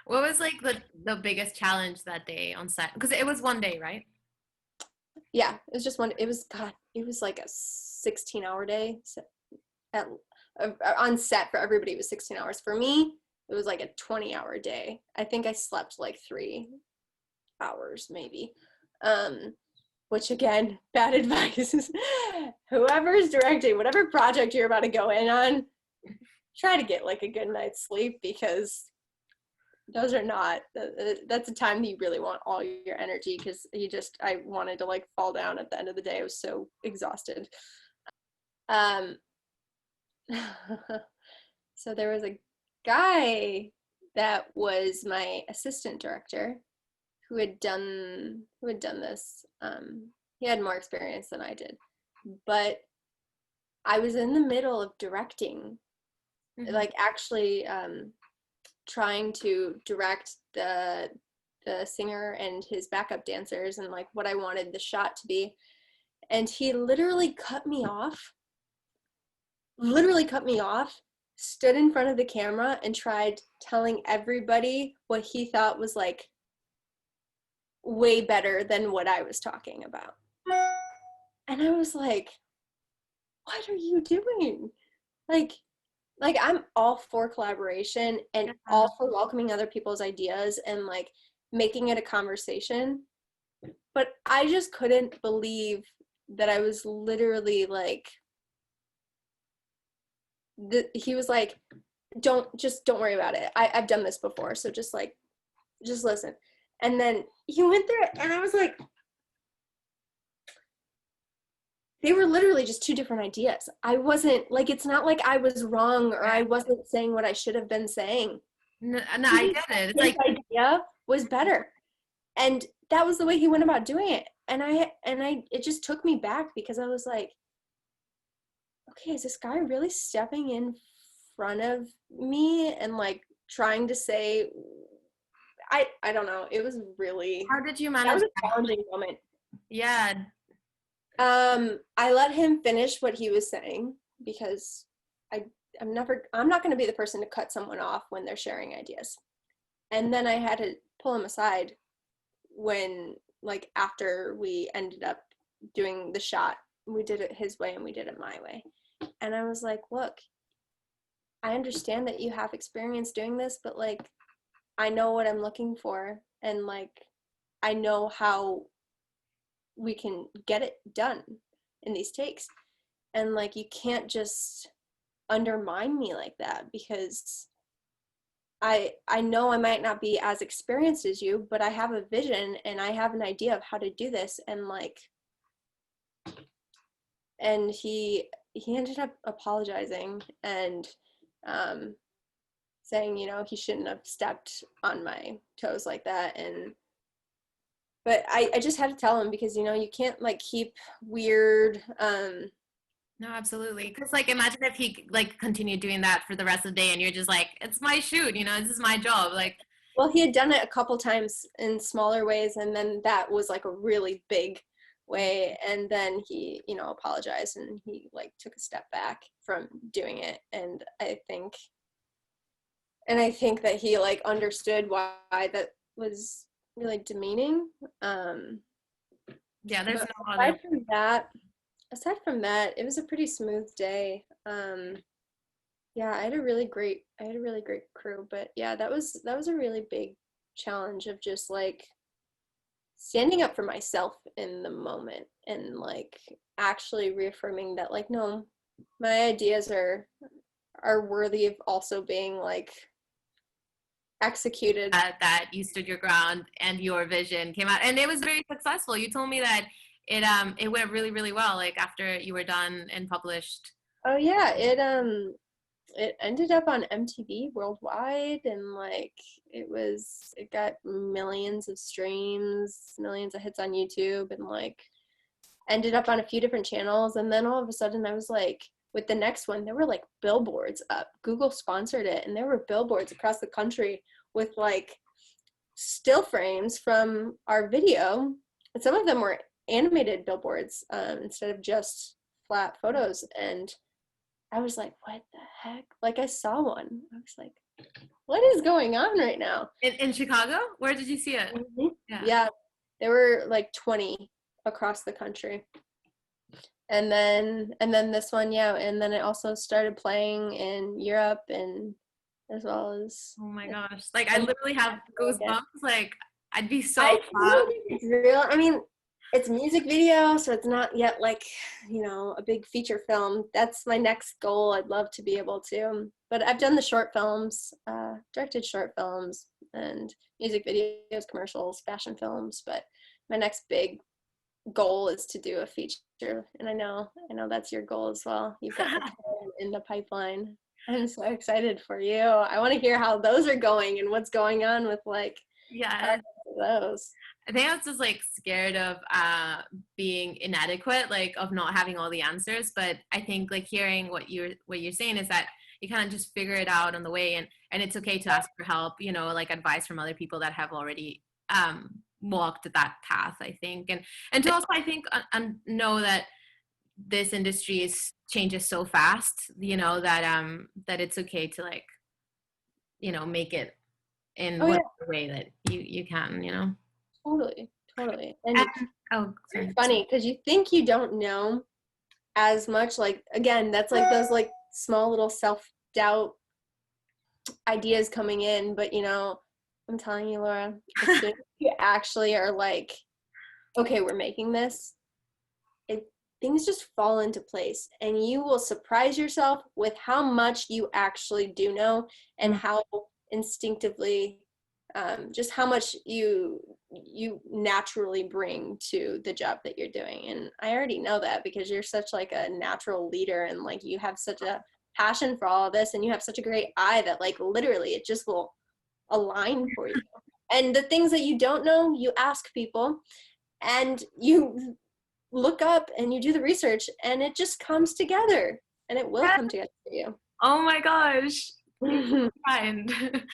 What was like the biggest challenge that day on set? Because it was one day, right? Yeah, it was just one. It was God. It was like a 16-hour day. So at, on set for everybody, it was 16 hours. For me, it was like a 20-hour day. I think I slept like 3 hours maybe. Um, which again, bad advice. Whoever's directing whatever project you're about to go in on, try to get like a good night's sleep because those are not that's a time that you really want all your energy because I wanted to like fall down at the end of the day. I was so exhausted. um so there was a guy that was my assistant director who had done this. He had more experience than I did, but I was in the middle of directing, Hmm. like actually trying to direct the singer and his backup dancers and like what I wanted the shot to be. And he literally cut me off, stood in front of the camera and tried telling everybody what he thought was like way better than what I was talking about. And I was like, what are you doing? Like, I'm all for collaboration and Yeah. all for welcoming other people's ideas and like making it a conversation. But I just couldn't believe that I was literally like, he was like, don't worry about it. I've done this before. So just like, just listen. And then he went there and I was like, they were literally just two different ideas. I wasn't like, it's not like I was wrong or I Right. wasn't saying what I should have been saying. No, no, I He get thought it. It's his like, idea was better. And that was the way he went about doing it. And I it just took me back because I was like, okay, is this guy really stepping in front of me and like trying to say, I don't know. It was really, how did you that manage was a that? challenging moment. Yeah. I let him finish what he was saying because I I'm not going to be the person to cut someone off when they're sharing ideas. And then I had to pull him aside when, like, after we ended up doing the shot, we did it his way and we did it my way. And I was like, look, I understand that you have experience doing this, but like, I know what I'm looking for. And like, I know how we can get it done in these takes. And like, you can't just undermine me like that because I know I might not be as experienced as you, but I have a vision and I have an idea of how to do this. And like, and he ended up apologizing and um, saying, he shouldn't have stepped on my toes like that. And but I just had to tell him because you can't like keep weird. No, absolutely. Because like, imagine if he like continued doing that for the rest of the day, and you're just like, it's my shoot, this is my job. Like, Well, he had done it a couple times in smaller ways, and then that was like a really big way. And then he, apologized and he like took a step back from doing it. And I think that he like understood why that was really demeaning. Um, yeah, there's but no other. aside from that, it was a pretty smooth day. Yeah, I had a really great crew, but yeah, that was a really big challenge of just like standing up for myself in the moment and like actually reaffirming that like no, my ideas are worthy of also being like executed. That you stood your ground and your vision came out, and it was very successful. You told me that it went really really well. Like after you were done and published. Oh yeah, it ended up on MTV worldwide and like it got millions of streams, millions of hits on YouTube and like ended up on a few different channels. And then all of a sudden I was like, with the next one, there were like billboards up. Google sponsored it and there were billboards across the country with like still frames from our video. And some of them were animated billboards instead of just flat photos. And I was like, what the heck? Like I saw one. I was like, what is going on right now? In Chicago? Where did you see it? Mhm. Yeah. Yeah, there were like 20 across the country. And then this one, yeah, and then it also started playing in Europe and as well as Oh my gosh. Like I some literally have again. goosebumps. Like I'd be so I proud. feel like it's real. I mean, it's music video, so it's not yet like, a big feature film. That's my next goal. I'd love to be able to. But I've done the short films, directed short films and music videos, commercials, fashion films, but my next big goal is to do a feature, and I know that's your goal as well. You've got a ton in the pipeline. I'm so excited for you. I want to hear how those are going and what's going on with like Yeah. progress of those. I think I was just like scared of being inadequate, like of not having all the answers. But I think like hearing what you're saying is that you kind of just figure it out on the way, and it's okay to ask for help, like advice from other people that have already walked that path. I think, and to also I think know that this industry is changes so fast, that it's okay to like make it in Oh yeah, whatever way that you can. totally, totally. And And, oh, it's sorry. funny because you think you don't know as much. Like again, that's like those like small little self-doubt ideas coming in, but I'm telling you, Laura, as soon as you actually are like, okay, we're making this, it things just fall into place, and you will surprise yourself with how much you actually do know, and Mm. how instinctively, just how much you naturally bring to the job that you're doing. And I already know that because you're such like a natural leader, and like you have such a passion for all of this, and you have such a great eye that like literally it just will align for you. And the things that you don't know, you ask people, and you look up and you do the research, and it just comes together, and it will come together for Oh my gosh, you're you. kind.